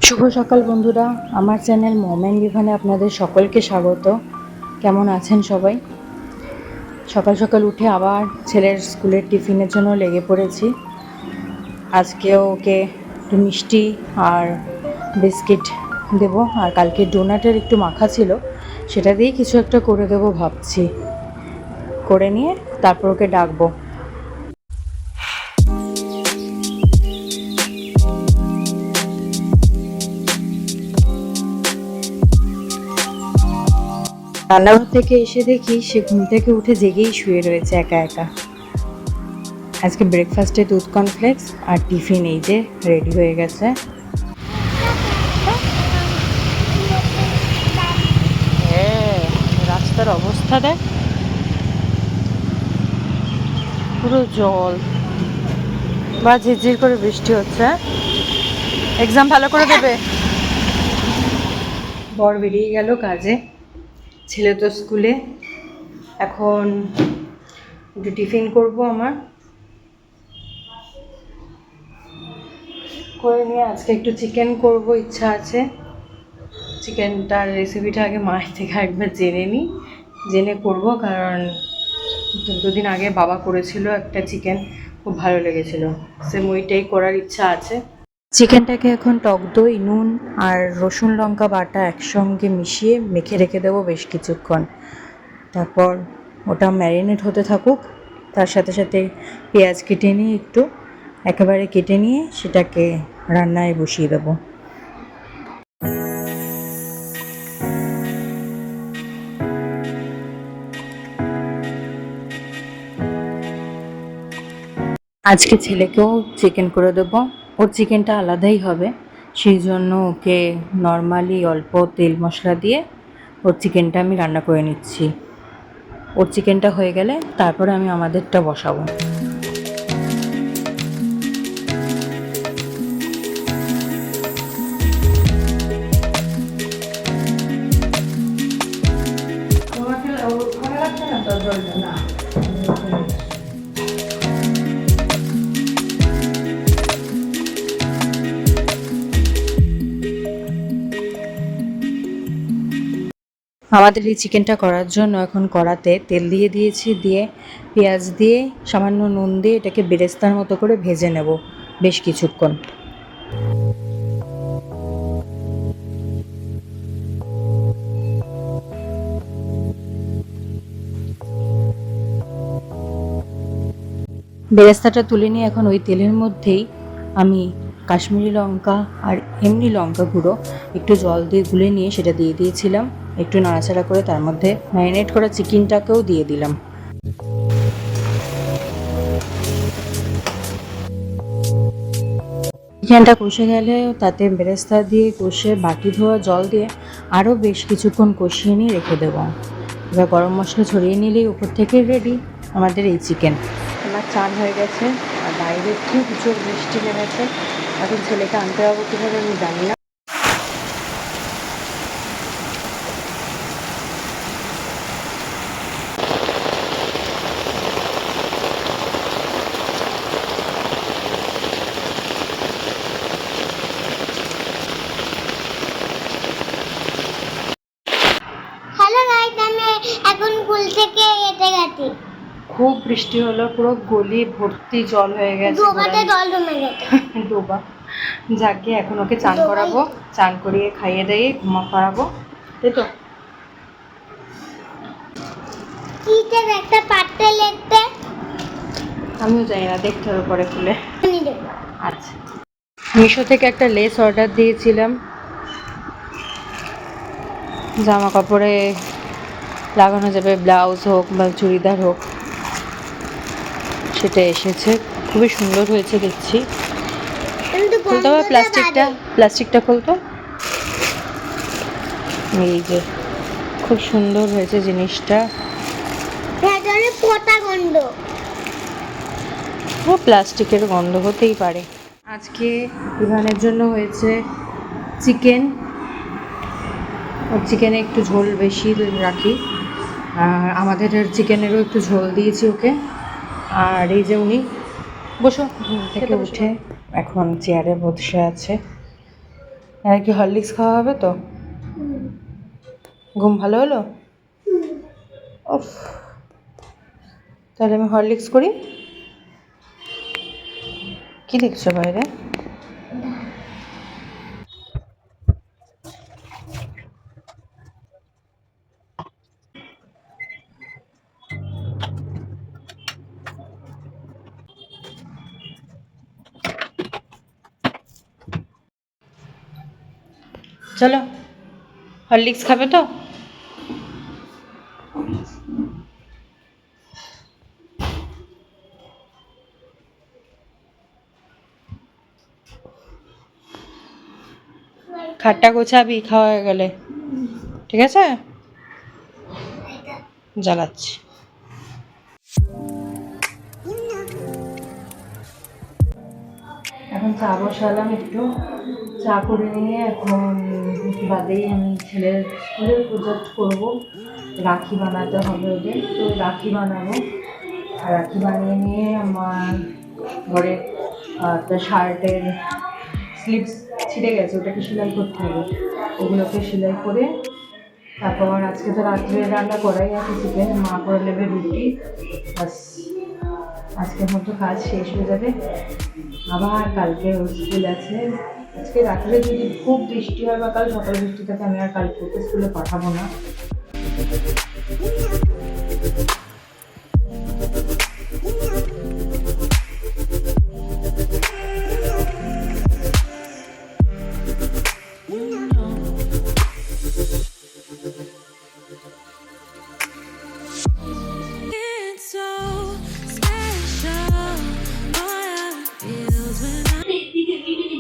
শুভ সকাল বন্ধুরা, আমার চ্যানেল মম অ্যান্ড বিভানে আপনাদের সকলকে স্বাগত। কেমন আছেন সবাই? সকাল সকাল উঠে আবার ছেলের স্কুলের টিফিনের জন্য লেগে পড়েছি। আজকেও ওকে একটু মিষ্টি আর বিস্কিট দেবো, আর কালকে ডোনাটের একটু মাখা ছিল, সেটা দিয়ে কিছু একটা করে দেবো ভাবছি। করে নিয়ে তারপর ওকে ডাকবো। রান্নাঘর থেকে এসে দেখি সে ঘুম থেকে উঠে জেগেই শুয়ে রয়েছে একা একা। আজকে ব্রেকফাস্টে দুধ কর্নফ্লেক্স আর টিফিন এই যে রেডি হয়ে গেছে। হ্যাঁ, রাস্তার অবস্থা দেখ, পুরো জল, বা ঝিরঝির করে বৃষ্টি হচ্ছে। এক্সাম ভালো করে দেবে। বর বেরিয়ে গেল কাজে, ছেলে তো স্কুলে। এখন একটু টিফিন করব, আমার করে নিয়ে আজকে একটু চিকেন করব ইচ্ছা আছে। চিকেনটার রেসিপিটা আগে মায়ের থেকে একবার জেনে করব, কারণ দুদিন আগে বাবা করেছিল একটা চিকেন, খুব ভালো লেগেছিল। সেম ওইটাই করার ইচ্ছা আছে। চিকেনটাকে এখন টক দই, নুন আর রসুন লঙ্কা বাটা একসঙ্গে মিশিয়ে মেখে রেখে দেবো বেশ কিছুক্ষণ। তারপর ওটা ম্যারিনেট হতে থাকুক, তার সাথে সাথে পেঁয়াজ কেটে নিয়ে একটু একেবারে কেটে নিয়ে সেটাকে রান্নায় বসিয়ে দেবো। আজকে ছেলেকেও চিকেন করে দেবো, ওর চিকেনটা আলাদাই হবে, সেই জন্য ওকে নর্মালি অল্প তেল মশলা দিয়ে ওর চিকেনটা আমি রান্না করে নিচ্ছি। ওর চিকেনটা হয়ে গেলে তারপরে আমি আমাদেরটা বসাবো। আমাদের এই চিকেনটা করার জন্য এখন কড়াতে তেল দিয়ে দিয়েছি, দিয়ে পেঁয়াজ দিয়ে সামান্য নুন দিয়ে এটাকে বেরেস্তার মতো করে ভেজে নেব বেশ কিছুক্ষণ। বেরেস্তাটা তুলে নিয়ে এখন ওই তেলের মধ্যেই আমি কাশ্মীরি লঙ্কা আর এমনি লঙ্কা গুঁড়ো একটু জল দিয়ে গুলে নিয়ে সেটা দিয়ে দিয়েছিলাম। একটু নাড়াচাড়া করে তার মধ্যে ম্যারিনেট করা চিকেনটাকেও দিয়ে দিলাম। চিকেনটা কষে গেলে তাতে বেরেস্তা দিয়ে কষে বাটি ধোয়া জল দিয়ে আরও বেশ কিছুক্ষণ কষিয়ে নিয়ে রেখে দেবো। এবার গরম মশলা ছড়িয়ে নিলেই উপর থেকে রেডি আমাদের এই চিকেন। আমার চান হয়ে গেছে, আর বাইরে খুব জোর বৃষ্টি নেমেছে। এখন ছেলেকে আনতে যাবো কীভাবে আমি জানি না। হ্যালো গাইস, আমি এখন স্কুল থেকে এসে গেছি। খুব বৃষ্টি হলো, পুরো গলি ভর্তি জল হয়ে গেছে, ডোবাতে জল জমে গেছে। ডোবা। যাকে এখন ওকে চান করাবো, চান করিয়ে খাইয়ে দিয়ে ঘুমা পাড়াবো, তাই তো। কিটার একটা পাত্রে লেখতে আমিও জানি না, দেখতে হবে পরে খুলে। আচ্ছা, মিশো থেকে একটা লেস অর্ডার দিয়েছিলাম, জামা কাপড়ে লাগানো যাবে, ব্লাউজ হোক বা চুড়িদার হোক, সেটা এসেছে। খুবই সুন্দর হয়েছে দেখছি। খুলতে হবে প্লাস্টিকটা খুলতো। এই যে খুব সুন্দর হয়েছে জিনিসটা। ও প্লাস্টিকের গন্ধ হতেই পারে। আজকে ইভানের জন্য হয়েছে চিকেন। ওর চিকেনে একটু ঝোল বেশি রাখি, আর আমাদের চিকেনেরও একটু ঝোল দিয়েছি ওকে। আর এই যে উনি বসো, ঘুম থেকে উঠে এখন চেয়ারে বসে আছে। আর কি হরলিক্স খাওয়া হবে তো? ঘুম ভালো হলো? উফ, তাহলে আমি হরলিক্স করি। কি দেখছো বাইরে? চলো, হরলিক্স খাবে তো? খাটটা গোছাবি খাওয়া হয়ে গেলে, ঠিক আছে? জ্বালাচ্ছি। এখন চা বসালাম, একটু চা করে নিয়ে এখন একটু বাদেই আমি ছেলের স্কুলের প্রজেক্ট করবো। রাখি বানাতে হবে ওদের, তো রাখি বানাবো। আর রাখি বানিয়ে নিয়ে আমার ঘরে একটা শার্টের স্লিভস ছিঁড়ে গেছে, ওটাকে সেলাই করতে হবে। ওগুলোকে সেলাই করে তারপর আজকে তো রাত্রে রান্না করাই আছে, চিকেন মা করে নেবে রুটি, বাস আজকের মতো কাজ শেষ হয়ে যাবে। আবার কালকে স্কুল আছে। আজকে রাত্রে যদি খুব বৃষ্টি হয় বা কাল সকালে বৃষ্টি থাকে, আমি আর কালকে ওকে স্কুলে পাঠাবো না।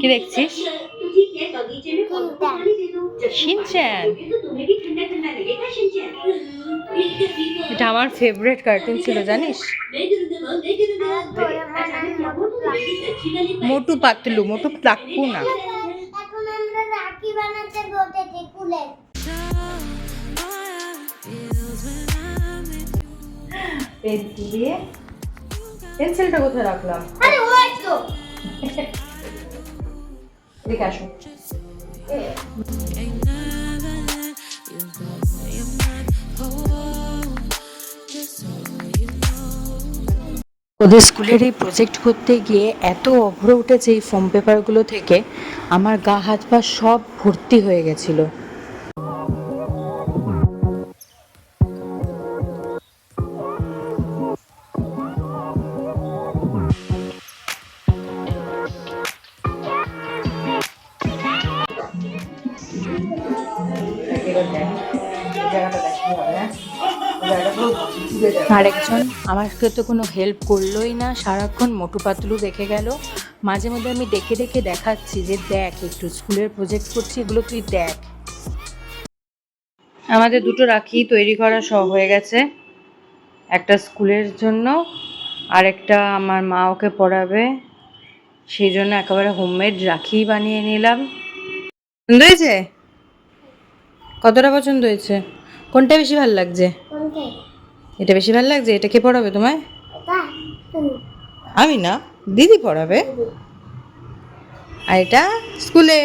কি দেখছিস? শিনচ্যান। এটা আমার ফেভারিট কার্টুন ছিল, জানিস? মোটু পাতলু, মোটু পাতলু না। এখন আমরা রাখি বানাতে বসেছি কুলে। পেন্সিল দিয়ে, পেন্সিলটা কোথায় রাখলাম? আরে ওই তো এদিকে আসো। ওদের স্কুলের এই প্রজেক্ট করতে গিয়ে এত অভ্র উঠেছে এই ফোম পেপারগুলো থেকে, আমার গা হাত পা সব ভর্তি হয়ে গেছিল। আরেকজন আমাকে তো কোনো হেল্প করলোই না, সারাক্ষণ মোটু পাতলু দেখে গেল। মাঝে মধ্যে আমি ডেকে ডেকে দেখাচ্ছি যে দেখ, একটু স্কুলের প্রজেক্ট করছি, এগুলো তুই দেখ। আমাদের দুটো রাখি তৈরি করা সব হয়ে গেছে, একটা স্কুলের জন্য আর একটা আমার মা ওকে পড়াবে, সেই জন্য একেবারে হোমমেড রাখি বানিয়ে নিলাম। পছন্দ হয়েছে? কতটা পছন্দ হয়েছে? কোনটা বেশি ভালো লাগছে? কোনটা? এটা বেশি ভালো লাগছে। এটা কে পড়াবে তোমায়? এটা তুমি। আমি না, দিদি পড়াবে। আর এটা স্কুলে।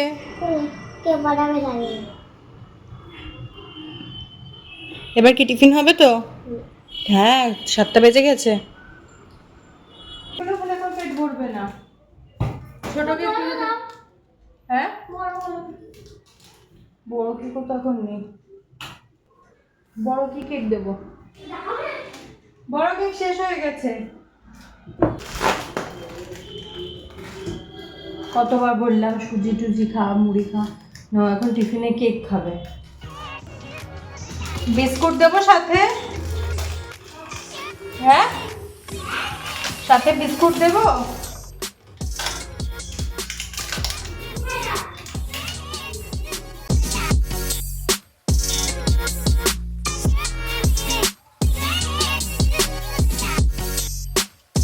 কে পড়াবে জানি না। এবার কি টিফিন হবে তো? হ্যাঁ, 7টা বেজে গেছে। পেট ভরবে না। ছোটকে হ্যাঁ, বড় কেক তো এখন নেই। বড় কি কেক দেবো? বড় কেক শেষ হয়ে গেছে। কতবার বললাম সুজি টুজি খা, মুড়ি খা, না এখন টিফিনে কেক খাবে। বিস্কুট দেবো সাথে? হ্যাঁ, সাথে বিস্কুট দেবো?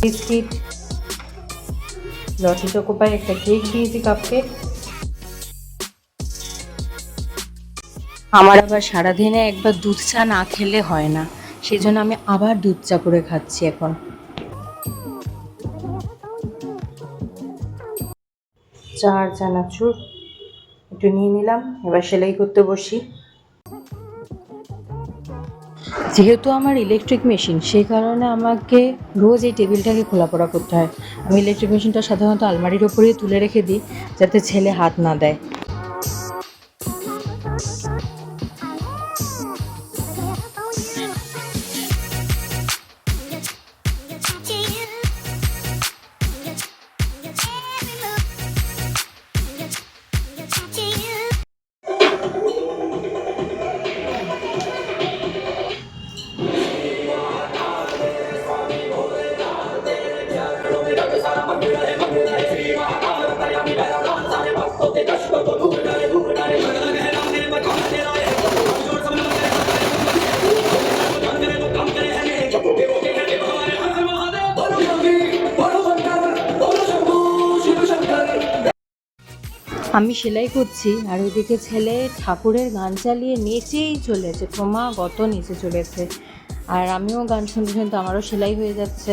বিস্কিট, লটি চোকোপাই, একটা কেক দিয়েছি, কাপ কেক। আমার আবার সারাদিনে একবার দুধ চা না খেলে হয় না, সেই জন্য আমি আবার দুধ চা করে খাচ্ছি এখন। চা আর চানাচুর, একটু নিয়ে নিলাম, এবার সেলাই করতে বসি। যেহেতু আমার ইলেকট্রিক মেশিন, সেই কারণে আমাকে রোজ এই টেবিলটাকে খোলাপড়া করতে হয়। আমি ইলেকট্রিক মেশিনটা সাধারণত আলমারির ওপরেই তুলে রেখে দিই, যাতে ছেলে হাত না দেয়। আমি সেলাই করছি আর ওইদিকে ছেলে ঠাকুরের গান চালিয়ে নেচেই চলেছে, ক্রমাগত নেচে চলেছে। আর আমিও গান শুনতে শুনতে আমারও সেলাই হয়ে যাচ্ছে।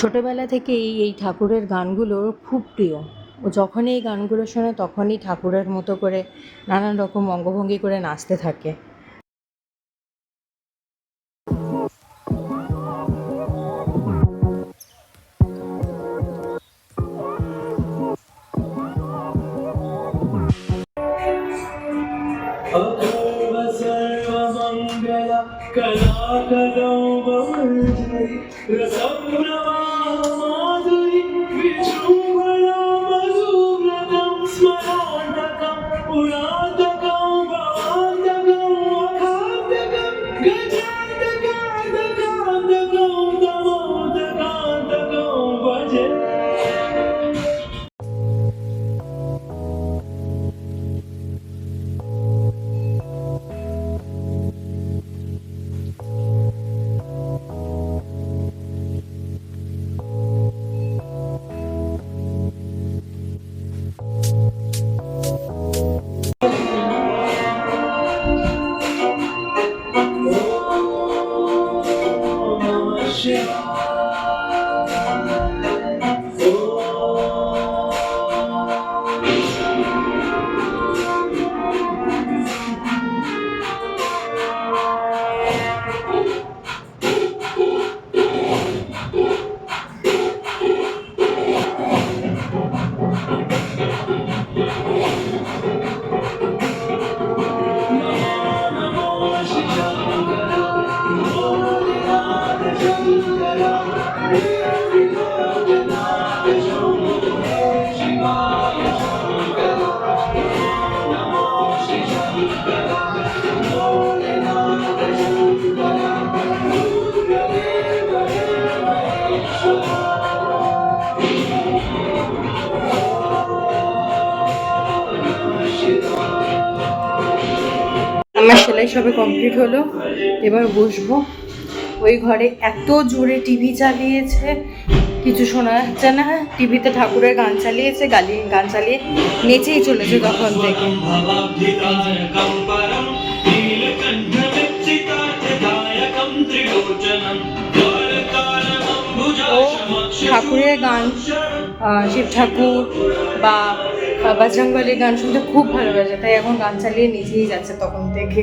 ছোটবেলা থেকেই এই ঠাকুরের গানগুলো খুব প্রিয়। ও যখনই এই গানগুলো শোনে তখনই ঠাকুরের মতো করে নানান রকম অঙ্গভঙ্গি করে নাচতে থাকে। আমার সেলাই সবে কমপ্লিট হলো, এবার বসবো। ওই ঘরে এত জোরে টিভি চালিয়েছে, কিছু শোনা যাচ্ছে না। টিভিতে ঠাকুরের গান চালিয়েছে, গান চালিয়ে নেচেই চলেছে তখন থেকে। ও ঠাকুরের গান, শিব ঠাকুর বা বজরংবলীর গান শুনতে খুব ভালোবাসে, তাই এখন গান চালিয়ে নেচেই যাচ্ছে তখন থেকে।